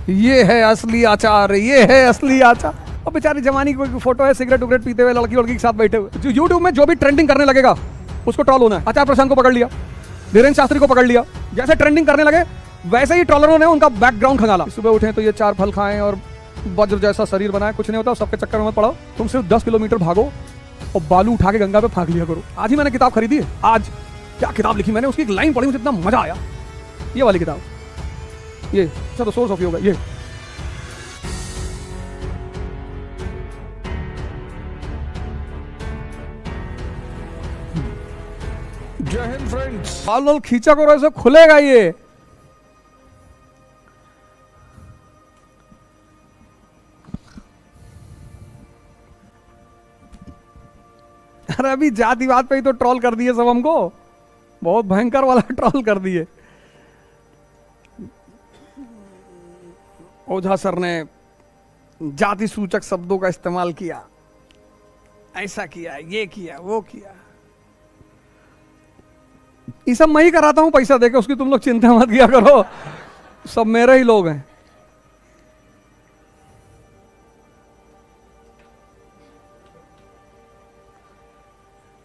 ये है असली आचार, ये है असली आचार। और बेचारी जवानी की कोई फोटो है, सिगरेट उगरेट पीते हुए लड़की लड़की के साथ बैठे हुए। यूट्यूब में जो भी ट्रेंडिंग करने लगेगा उसको ट्रॉल होना है। आचार प्रशांत को पकड़ लिया, धीरेन्द्र शास्त्री को पकड़ लिया, जैसे ट्रेंडिंग करने लगे वैसे ही ट्रॉलरों ने उनका बैकग्राउंड खंगाला। सुबह उठे तो ये 4 फल खाएं और वज्र जैसा शरीर बनाए, कुछ नहीं होता, सबके चक्कर में मत पड़ो। तुम सिर्फ 10 किलोमीटर भागो और बालू उठा के गंगा पे फेंक लिया करो। आज ही मैंने किताब खरीदी है। आज क्या किताब लिखी मैंने, उसकी एक लाइन पढ़ी, मुझे इतना मजा आया। ये वाली किताब, ये द सोर्स ऑफ योगा। ये जय हिंद फ्रेंड्स। बाल खींचा करो, ऐसे खुलेगा ये। अरे अभी जातिवाद पे ही तो ट्रोल कर दिए सब हमको, बहुत भयंकर वाला ट्रोल कर दिए। ओझा सर ने जाति सूचक शब्दों का इस्तेमाल किया, ऐसा किया, ये किया, वो किया। ये सब मैं ही कराता हूं पैसा देके, उसकी तुम लोग चिंता मत किया करो, सब मेरे ही लोग हैं।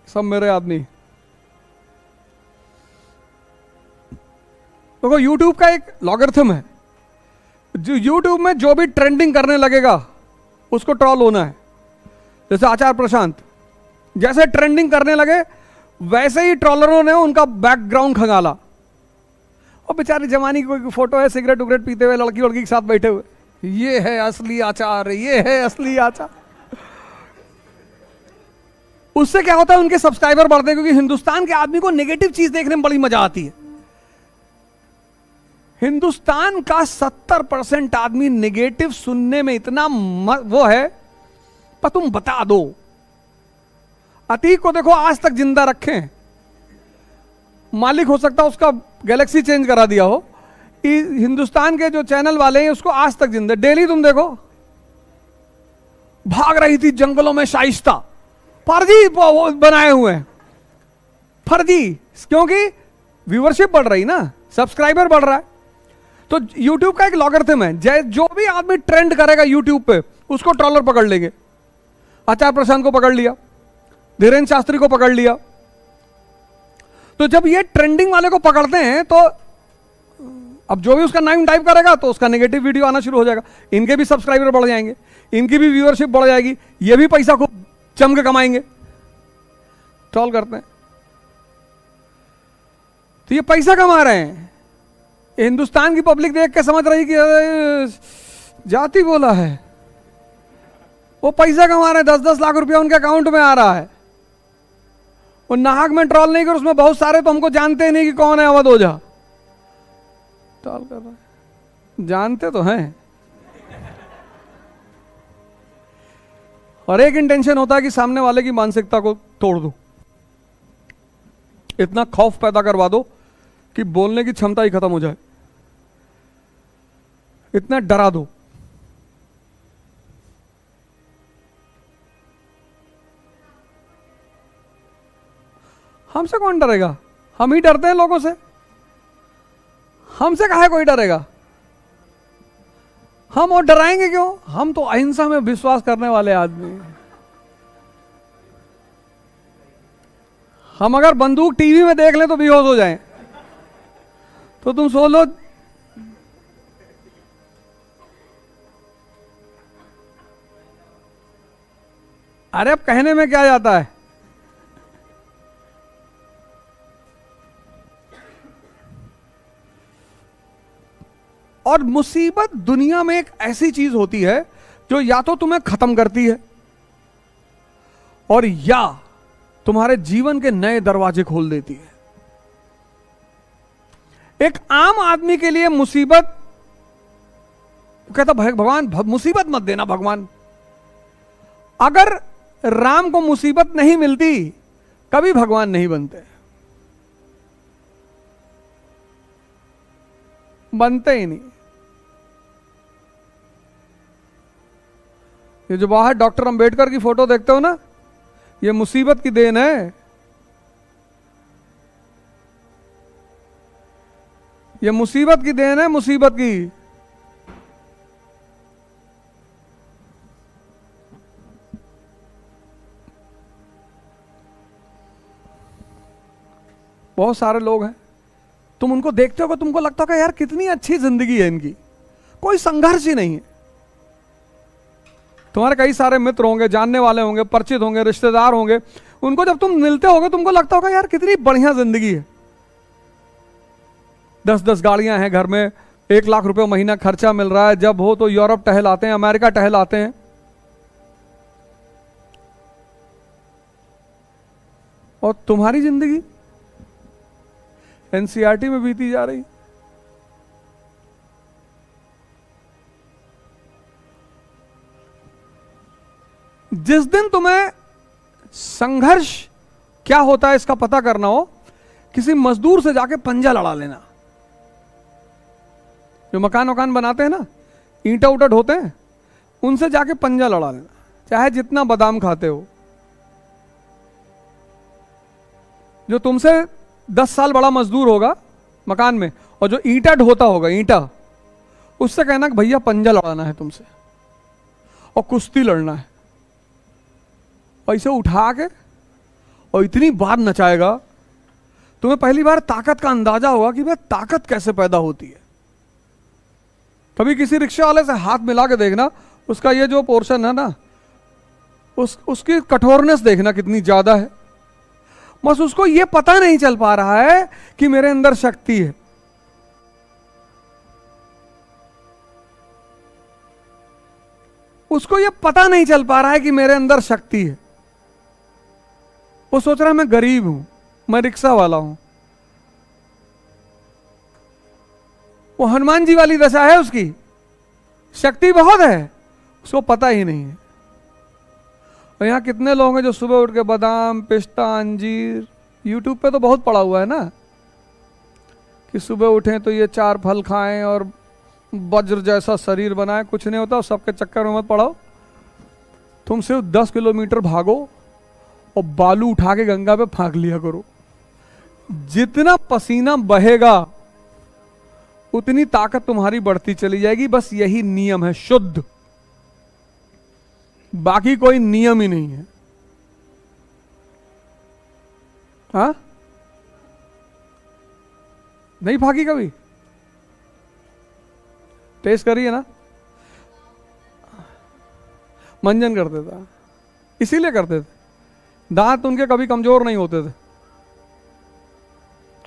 सब मेरे आदमी। देखो YouTube का एक लॉगरिथम है, जो YouTube में जो भी ट्रेंडिंग करने लगेगा उसको ट्रॉल होना है। जैसे आचार प्रशांत, जैसे ट्रेंडिंग करने लगे वैसे ही ट्रॉलरों ने उनका बैकग्राउंड खंगाला। और बेचारी जवानी की कोई फोटो है, सिगरेट उगरेट पीते हुए लड़की लड़की के साथ बैठे हुए। ये है असली आचार, ये है असली आचार। उससे क्या होता है, उनके सब्सक्राइबर बढ़ते हैं, क्योंकि हिंदुस्तान के आदमी को नेगेटिव चीज देखने में बड़ी मजा आती है। हिंदुस्तान का 70% आदमी नेगेटिव सुनने में इतना वो है, पर तुम बता दो। अतीक को देखो, आज तक जिंदा रखें, मालिक हो सकता है उसका गैलेक्सी चेंज करा दिया हो। हिंदुस्तान के जो चैनल वाले हैं उसको आज तक जिंदा, डेली तुम देखो, भाग रही थी जंगलों में शाइस्ता, फर्जी बनाए हुए हैं, फर्जी, क्योंकि व्यूअरशिप बढ़ रही ना, सब्सक्राइबर बढ़ रहा है। तो YouTube का एक लॉगरिथम है, जो भी आदमी ट्रेंड करेगा YouTube पे उसको ट्रॉलर पकड़ लेंगे। आचार प्रशांत को पकड़ लिया, धीरेन्द्र शास्त्री को पकड़ लिया। तो जब ये ट्रेंडिंग वाले को पकड़ते हैं तो अब जो भी उसका नाम टाइप करेगा तो उसका नेगेटिव वीडियो आना शुरू हो जाएगा। इनके भी सब्सक्राइबर बढ़ जाएंगे, इनकी भी व्यूअरशिप बढ़ जाएगी, ये भी पैसा खूब जम के कमाएंगे। ट्रोल करते हैं तो ये पैसा कमा रहे हैं। हिंदुस्तान की पब्लिक देख के समझ रही कि जाति बोला है, वो पैसा कमा रहे हैं। 10-10 लाख रुपया उनके अकाउंट में आ रहा है। वो नाहक में ट्रोल नहीं कर, उसमें बहुत सारे तो हमको जानते ही नहीं कि कौन है अवध ओझा। ट्रोल कर रहे हैं, जानते तो हैं, और एक इंटेंशन होता है कि सामने वाले की मानसिकता को तोड़ दो, इतना खौफ पैदा करवा दो कि बोलने की क्षमता ही खत्म हो जाए, इतना डरा दो। हमसे कौन डरेगा, हम ही डरते हैं लोगों से। हमसे काहे कोई डरेगा, हम और डराएंगे क्यों? हम तो अहिंसा में विश्वास करने वाले आदमी हैं। हम अगर बंदूक टीवी में देख लें तो बेहोश हो जाएं, तो तुम सोच लो। अरे अब कहने में क्या जाता है। और मुसीबत दुनिया में एक ऐसी चीज होती है जो या तो तुम्हें खत्म करती है और या तुम्हारे जीवन के नए दरवाजे खोल देती है। एक आम आदमी के लिए मुसीबत, कहता भगवान मुसीबत मत देना भगवान। अगर राम को मुसीबत नहीं मिलती कभी भगवान नहीं बनते ही नहीं। ये जो बाहर डॉक्टर अंबेडकर की फोटो देखते हो ना, ये मुसीबत की देन है। ये मुसीबत की देन है, मुसीबत की। बहुत सारे लोग हैं, तुम उनको देखते हो, तुमको लगता होगा यार कितनी अच्छी जिंदगी है इनकी, कोई संघर्ष ही नहीं है। तुम्हारे कई सारे मित्र होंगे, जानने वाले होंगे, परिचित होंगे, रिश्तेदार होंगे, उनको जब तुम मिलते होगे तुमको लगता होगा यार कितनी बढ़िया जिंदगी है। 10-10 गाड़ियां हैं घर में, 1 लाख रुपए महीना खर्चा मिल रहा है, जब हो तो यूरोप टहल आते हैं, अमेरिका टहल आते हैं। और तुम्हारी जिंदगी एनसीईआरटी में बीती जा रही। जिस दिन तुम्हें संघर्ष क्या होता है इसका पता करना हो, किसी मजदूर से जाके पंजा लड़ा लेना। जो मकान बनाते हैं ना, ईंटा उटा ढोते हैं, उनसे जाके पंजा लड़ा लेना, चाहे जितना बादाम खाते हो। जो तुमसे 10 साल बड़ा मजदूर होगा मकान में, और जो ईंटा ढोता होगा ईंटा, उससे कहना कि भैया पंजा लड़ाना है तुमसे और कुश्ती लड़ना है। ऐसे उठा के और इतनी बार नचाएगा, तुम्हें पहली बार ताकत का अंदाजा होगा कि भाई ताकत कैसे पैदा होती है। कभी किसी रिक्शा वाले से हाथ मिला के देखना, उसका ये जो पोर्शन है ना, उसकी कठोरनेस देखना कितनी ज्यादा है। बस उसको ये पता नहीं चल पा रहा है कि मेरे अंदर शक्ति है। उसको ये पता नहीं चल पा रहा है कि मेरे अंदर शक्ति है। वो सोच रहा है मैं गरीब हूं, मैं रिक्शा वाला हूं। वो हनुमान जी वाली दशा है, उसकी शक्ति बहुत है, उसको पता ही नहीं है। और यहां कितने लोग हैं जो सुबह उठ के बादाम, पिस्ता, अंजीर, यूट्यूब पे तो बहुत पड़ा हुआ है ना कि सुबह उठें तो ये 4 फल खाएं और वज्र जैसा शरीर बनाएं। कुछ नहीं होता, सबके चक्कर में मत पड़ो। तुम सिर्फ 10 किलोमीटर भागो और बालू उठा के गंगा पे फेंक लिया करो। जितना पसीना बहेगा उतनी ताकत तुम्हारी बढ़ती चली जाएगी। बस यही नियम है शुद्ध, बाकी कोई नियम ही नहीं है। हाँ, नहीं भागी कभी? टेस्ट करिए ना। मंजन करते थे, इसीलिए करते थे, दांत उनके कभी कमजोर नहीं होते थे।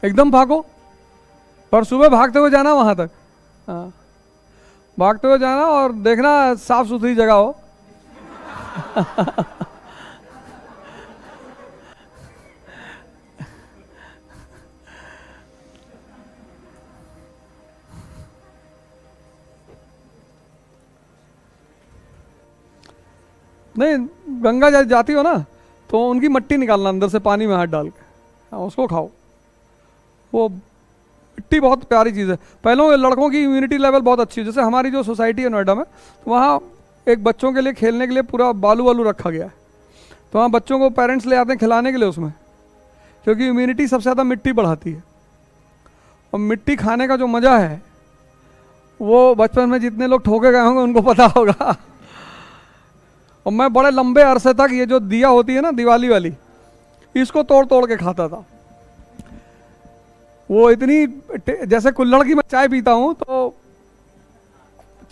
एकदम भागो, पर सुबह भागते हुए जाना वहां तक। हाँ, भागते हुए जाना और देखना साफ सुथरी जगह हो। नहीं, गंगा जाती हो ना तो उनकी मट्टी निकालना अंदर से पानी में हाथ डाल के, उसको खाओ। वो मिट्टी बहुत प्यारी चीज़ है। पहले लड़कों की इम्यूनिटी लेवल बहुत अच्छी है। जैसे हमारी जो सोसाइटी है नोएडा में, तो वहाँ एक बच्चों के लिए खेलने के लिए पूरा बालू वालू रखा गया है। तो वहाँ बच्चों को पेरेंट्स ले आते हैं खिलाने के लिए उसमें, क्योंकि इम्यूनिटी सबसे ज़्यादा मिट्टी बढ़ाती है। और मिट्टी खाने का जो मज़ा है वो बचपन में जितने लोग ठोके गए होंगे उनको पता होगा। और मैं बड़े लंबे अरसे तक ये जो दिया होती है ना दिवाली वाली, इसको तोड़ तोड़ के खाता था। वो इतनी, जैसे कुल्हड़ की मैं चाय पीता हूं तो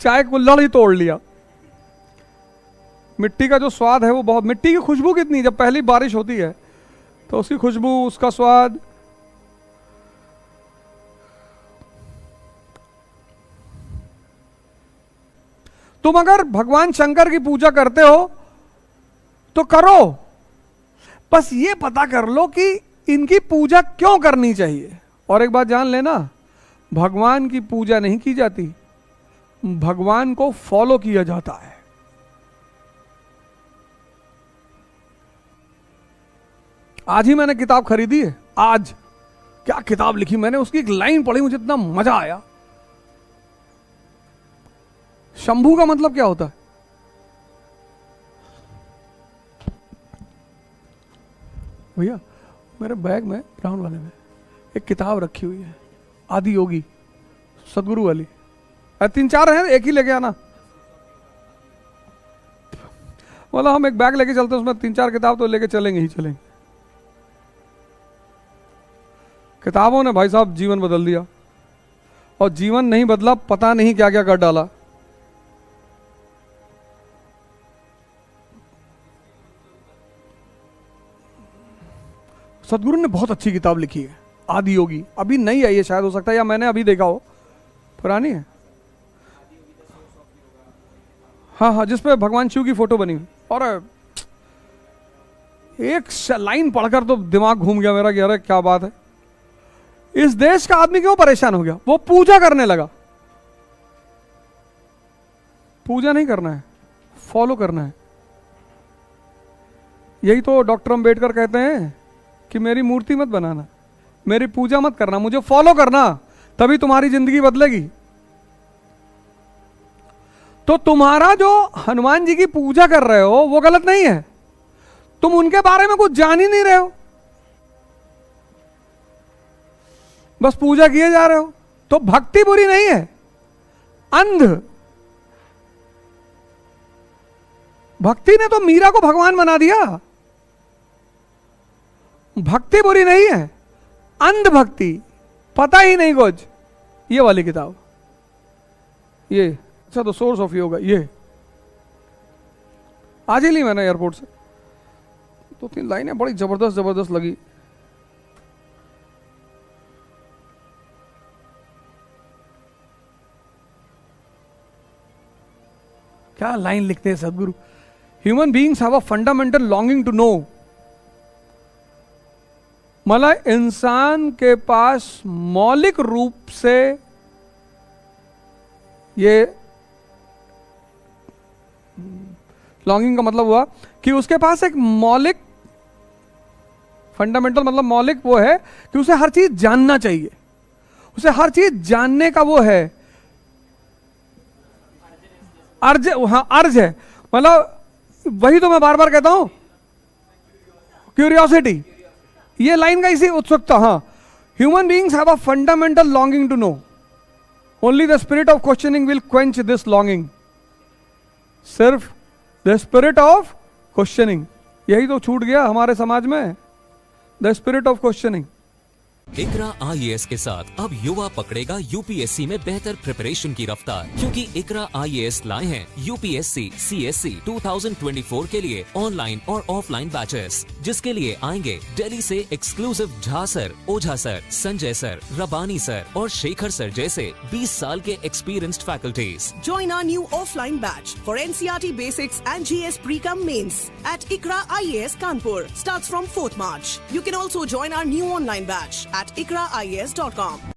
चाय कुल्हड़ ही तोड़ लिया। मिट्टी का जो स्वाद है वो बहुत, मिट्टी की खुशबू कितनी, जब पहली बारिश होती है तो उसकी खुशबू, उसका स्वाद। तुम अगर भगवान शंकर की पूजा करते हो तो करो, बस ये पता कर लो कि इनकी पूजा क्यों करनी चाहिए। और एक बात जान लेना, भगवान की पूजा नहीं की जाती, भगवान को फॉलो किया जाता है। आज ही मैंने किताब खरीदी है। आज क्या किताब लिखी मैंने, उसकी एक लाइन पढ़ी, मुझे इतना मजा आया। शंभू का मतलब क्या होता है? भैया मेरे बैग में, ब्राउन वाले में एक किताब रखी हुई है, आदि योगी सदगुरु वाली। 3-4 हैं, एक ही लेके आना। बोला हम एक बैग लेके चलते हैं, उसमें 3-4 किताब तो लेके चलेंगे ही चलेंगे। किताबों ने भाई साहब जीवन बदल दिया, और जीवन नहीं बदला, पता नहीं क्या क्या कर डाला। सदगुरु ने बहुत अच्छी किताब लिखी है, आदि योगी। अभी नई आई है शायद, हो सकता है, या मैंने अभी देखा हो, पुरानी है। हाँ हाँ, जिसपे भगवान शिव की फोटो बनी हुई। और एक लाइन पढ़कर तो दिमाग घूम गया मेरा कि अरे क्या बात है, इस देश का आदमी क्यों परेशान हो गया। वो पूजा करने लगा। पूजा नहीं करना है, फॉलो करना है। यही तो डॉक्टर अंबेडकर कहते हैं कि मेरी मूर्ति मत बनाना, मेरी पूजा मत करना, मुझे फॉलो करना, तभी तुम्हारी जिंदगी बदलेगी। तो तुम्हारा जो हनुमान जी की पूजा कर रहे हो वो गलत नहीं है, तुम उनके बारे में कुछ जान ही नहीं रहे हो, बस पूजा किए जा रहे हो। तो भक्ति बुरी नहीं है, अंध भक्ति ने तो मीरा को भगवान बना दिया। भक्ति बुरी नहीं है, अंध भक्ति, पता ही नहीं कुछ। ये वाली किताब, ये अच्छा, द सोर्स ऑफ योगा, ये आज ही ली मैंने एयरपोर्ट से। 2-3 लाइनें बड़ी जबरदस्त जबरदस्त लगी। क्या लाइन लिखते हैं Sadhguru. Human beings have a fundamental longing to know. मतलब इंसान के पास मौलिक रूप से ये लॉन्गिंग का मतलब हुआ कि उसके पास एक मौलिक, फंडामेंटल मतलब मौलिक वो है कि उसे हर चीज जानना चाहिए, उसे हर चीज जानने का वो है, अर्ज, हाँ अर्ज है। मतलब वही तो मैं बार बार कहता हूं, क्यूरियोसिटी, ये लाइन का इसी उत्सुकता। हाँ, human beings have a fundamental longing to know, only the spirit of questioning will quench this longing. सिर्फ द स्पिरिट ऑफ क्वेश्चनिंग, यही तो छूट गया हमारे समाज में, the spirit of questioning. Iqra IAS के साथ अब युवा पकड़ेगा यूपीएससी में बेहतर प्रिपरेशन की रफ्तार, क्योंकि इकरा आईएएस लाए हैं यूपीएससी सीएससी 2024 के लिए ऑनलाइन और ऑफलाइन बैचेस, जिसके लिए आएंगे दिल्ली से एक्सक्लूसिव झा सर, ओझा सर, संजय सर, रबानी सर और शेखर सर जैसे 20 साल के experienced faculties. Join our new offline batch for NCERT Basics and GS Pre-Com Mains at ICRA IAS Kanpur. Starts from 4th March. You can also join our new online batch at ikraias.com.